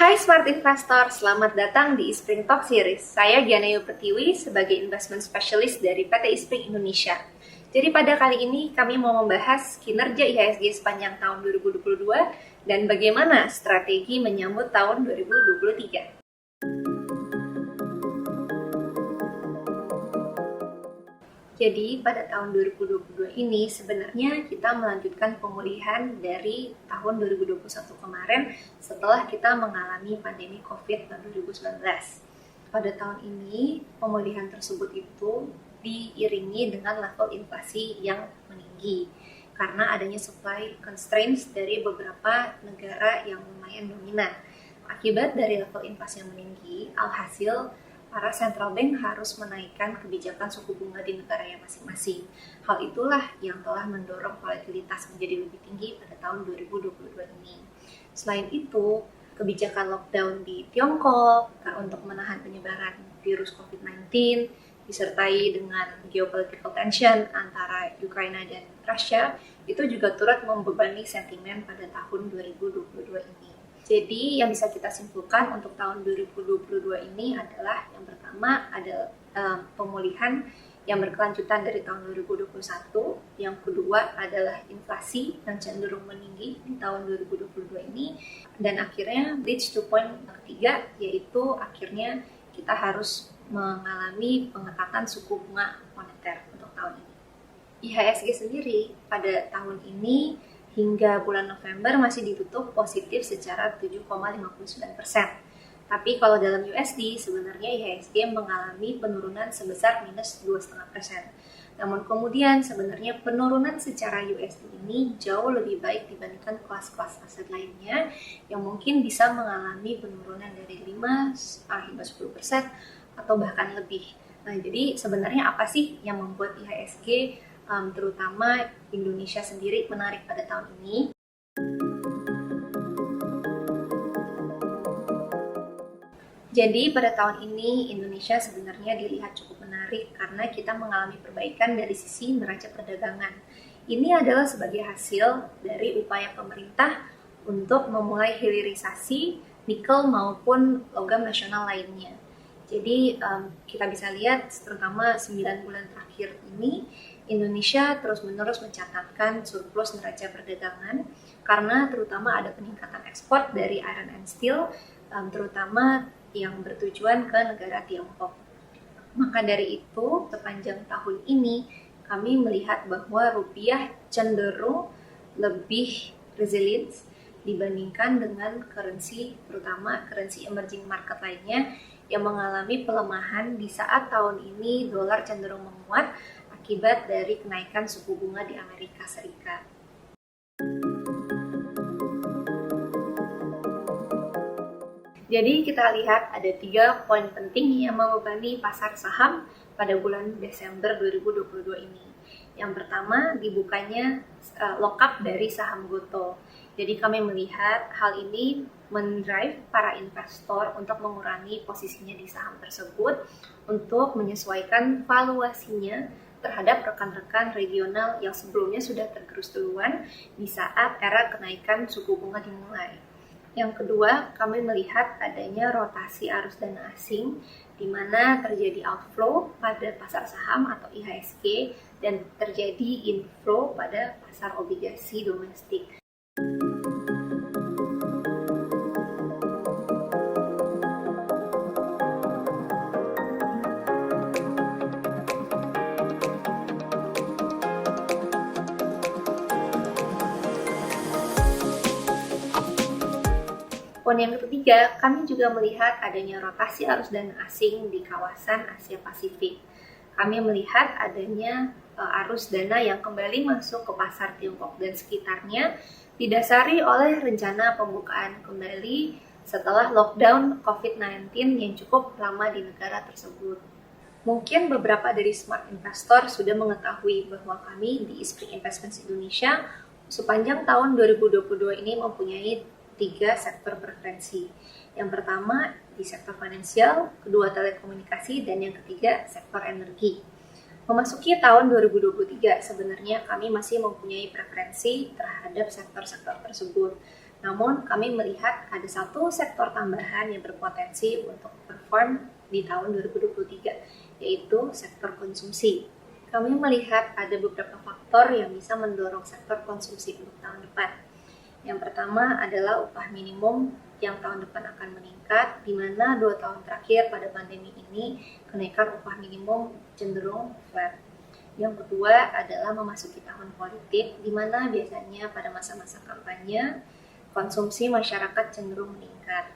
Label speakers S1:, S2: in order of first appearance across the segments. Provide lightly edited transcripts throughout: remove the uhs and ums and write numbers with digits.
S1: Hai Smart Investor, selamat datang di Ispring Talk Series. Saya Giana Yu Pertiwi sebagai Investment Specialist dari PT Ispring Indonesia. Jadi pada kali ini kami mau membahas kinerja IHSG sepanjang tahun 2022 dan bagaimana strategi menyambut tahun 2023. Jadi pada tahun 2022 ini sebenarnya kita melanjutkan pemulihan dari tahun 2021 kemarin setelah kita mengalami pandemi COVID-19. Pada tahun ini pemulihan tersebut itu diiringi dengan level inflasi yang meninggi karena adanya supply constraints dari beberapa negara yang lumayan dominan. Akibat dari level inflasi yang meninggi, alhasil para central bank harus menaikkan kebijakan suku bunga di negaranya masing-masing. Hal itulah yang telah mendorong volatilitas menjadi lebih tinggi pada tahun 2022 ini. Selain itu, kebijakan lockdown di Tiongkok untuk menahan penyebaran virus COVID-19 disertai dengan geopolitical tension antara Ukraina dan Rusia itu juga turut membebani sentimen pada tahun 2022 ini. Jadi yang bisa kita simpulkan untuk tahun 2022 ini adalah yang pertama ada pemulihan yang berkelanjutan dari tahun 2021, yang kedua adalah inflasi yang cenderung meninggi di tahun 2022 ini, dan akhirnya reach to point ketiga yaitu akhirnya kita harus mengalami pengetatan suku bunga moneter untuk tahun ini. IHSG sendiri pada tahun ini hingga bulan November masih ditutup positif secara 7,59%. Tapi kalau dalam USD sebenarnya IHSG mengalami penurunan sebesar minus 2,5%. Namun kemudian sebenarnya penurunan secara USD ini jauh lebih baik dibandingkan kelas-kelas aset lainnya yang mungkin bisa mengalami penurunan dari 5 hingga 10% atau bahkan lebih. Nah, jadi sebenarnya apa sih yang membuat IHSG terutama Indonesia sendiri menarik pada tahun ini? Jadi pada tahun ini Indonesia sebenarnya dilihat cukup menarik karena kita mengalami perbaikan dari sisi neraca perdagangan. Ini adalah sebagai hasil dari upaya pemerintah untuk memulai hilirisasi nikel maupun logam nasional lainnya. Jadi kita bisa lihat terutama 9 bulan terakhir ini Indonesia terus-menerus mencatatkan surplus neraca perdagangan karena terutama ada peningkatan ekspor dari iron and steel, terutama yang bertujuan ke negara Tiongkok. Maka dari itu, sepanjang tahun ini kami melihat bahwa rupiah cenderung lebih resilient dibandingkan dengan currency, terutama currency emerging market lainnya yang mengalami pelemahan di saat tahun ini dolar cenderung menguat akibat dari kenaikan suku bunga di Amerika Serikat. Jadi kita lihat ada 3 poin penting yang membebani pasar saham pada bulan Desember 2022 ini. Yang pertama, dibukanya lockup dari saham Gotoh. Jadi kami melihat hal ini mendrive para investor untuk mengurangi posisinya di saham tersebut untuk menyesuaikan valuasinya terhadap rekan-rekan regional yang sebelumnya sudah tergerus duluan di saat era kenaikan suku bunga dimulai. Yang kedua, kami melihat adanya rotasi arus dana asing di mana terjadi outflow pada pasar saham atau IHSG dan terjadi inflow pada pasar obligasi domestik. Poin yang ketiga, kami juga melihat adanya rotasi arus dana asing di kawasan Asia Pasifik. Kami melihat adanya arus dana yang kembali masuk ke pasar Tiongkok dan sekitarnya didasari oleh rencana pembukaan kembali setelah lockdown COVID-19 yang cukup lama di negara tersebut. Mungkin beberapa dari smart investor sudah mengetahui bahwa kami di Ispring Investments Indonesia sepanjang tahun 2022 ini mempunyai 3 sektor preferensi. Yang pertama di sektor finansial, kedua telekomunikasi, dan yang ketiga sektor energi. Memasuki tahun 2023 sebenarnya kami masih mempunyai preferensi terhadap sektor-sektor tersebut. Namun kami melihat ada satu sektor tambahan yang berpotensi untuk perform di tahun 2023, yaitu sektor konsumsi. Kami melihat ada beberapa faktor yang bisa mendorong sektor konsumsi untuk tahun depan. Yang pertama adalah upah minimum yang tahun depan akan meningkat, di mana 2 tahun terakhir pada pandemi ini kenaikan upah minimum cenderung flat. Yang kedua adalah memasuki tahun politik, di mana biasanya pada masa-masa kampanye konsumsi masyarakat cenderung meningkat.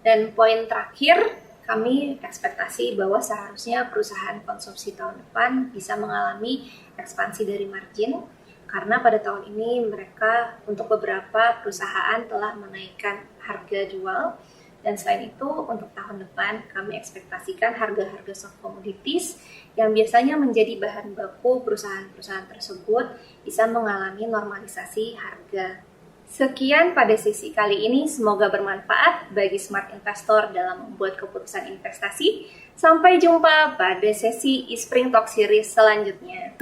S1: Dan poin terakhir, kami ekspektasi bahwa seharusnya perusahaan konsumsi tahun depan bisa mengalami ekspansi dari margin, karena pada tahun ini mereka untuk beberapa perusahaan telah menaikkan harga jual. Dan selain itu, untuk tahun depan kami ekspektasikan harga-harga soft commodities yang biasanya menjadi bahan baku perusahaan-perusahaan tersebut bisa mengalami normalisasi harga. Sekian pada sesi kali ini, semoga bermanfaat bagi smart investor dalam membuat keputusan investasi. Sampai jumpa pada sesi eSpring Talk Series selanjutnya.